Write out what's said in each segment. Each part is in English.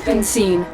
You've been seen.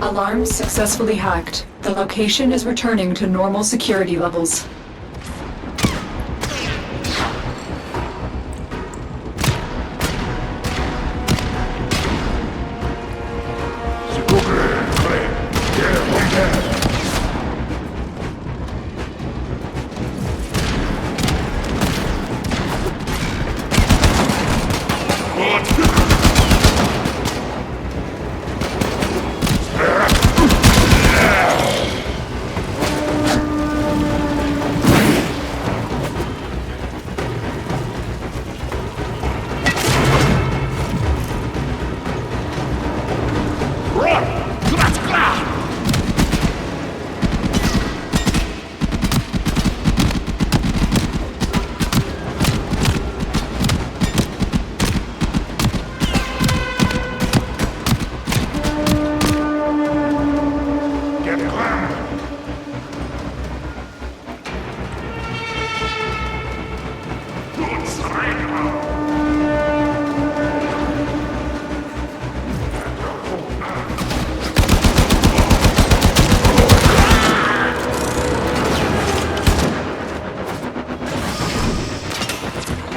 Alarm successfully hacked. The location is returning to normal security levels.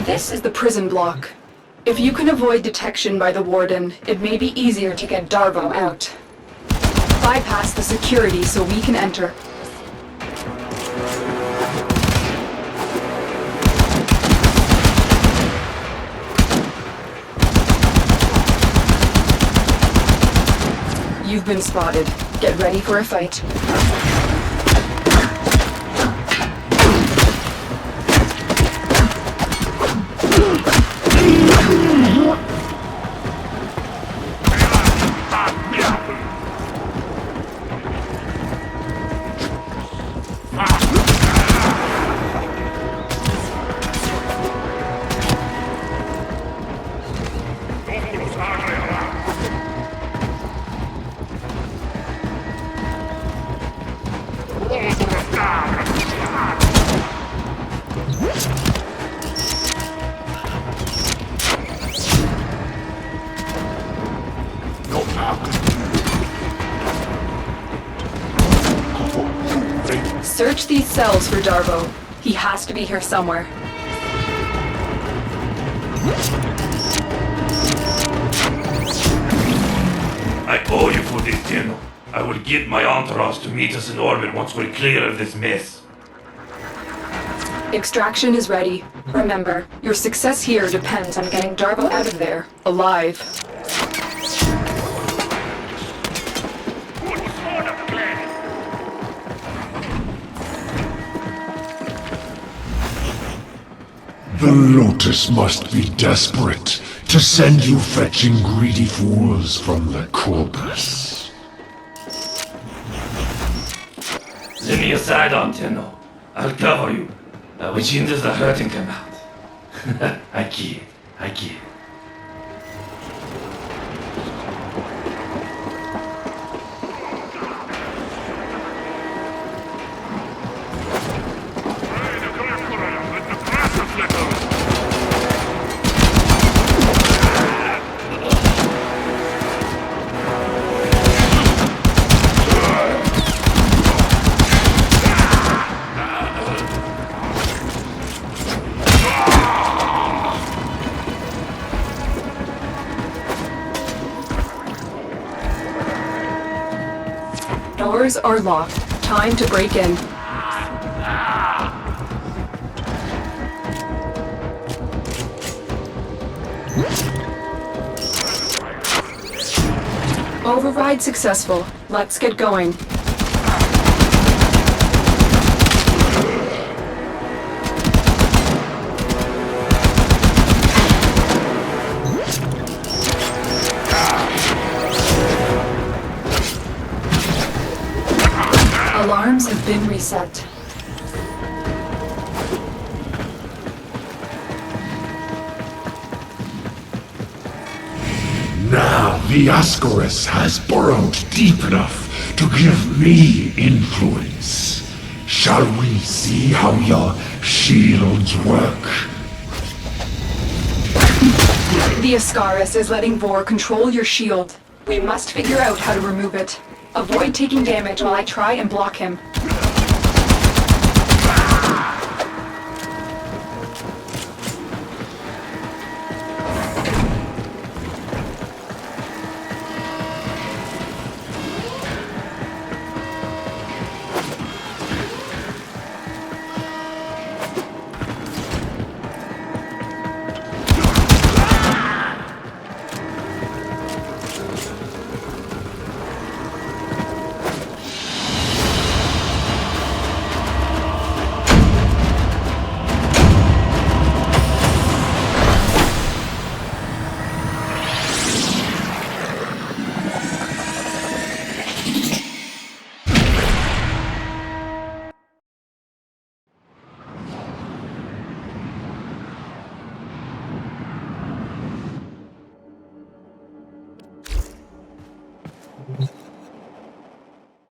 This is the prison block. If you can avoid detection by the warden, it may be easier to get Darvo out. Bypass the security so we can enter. You've been spotted. Get ready for a fight. Search these cells for Darvo. He has to be here somewhere. I owe you for this, Tenno. I will get my entourage to meet us in orbit once we're clear of this mess. Extraction is ready. Remember, your success here depends on getting Darvo out of there, alive. The Lotus must be desperate to send you fetching greedy fools from the corpus. Lay me aside, Tenno. I'll cover you. Which hinders the hurting come out. I kid. Doors are locked. Time to break in. Override successful. Let's get going. Alarms have been reset. Now the Ascaris has burrowed deep enough to give me influence. Shall we see how your shields work? The Ascaris is letting Vor control your shield. We must figure out how to remove it. Avoid taking damage while I try and block him.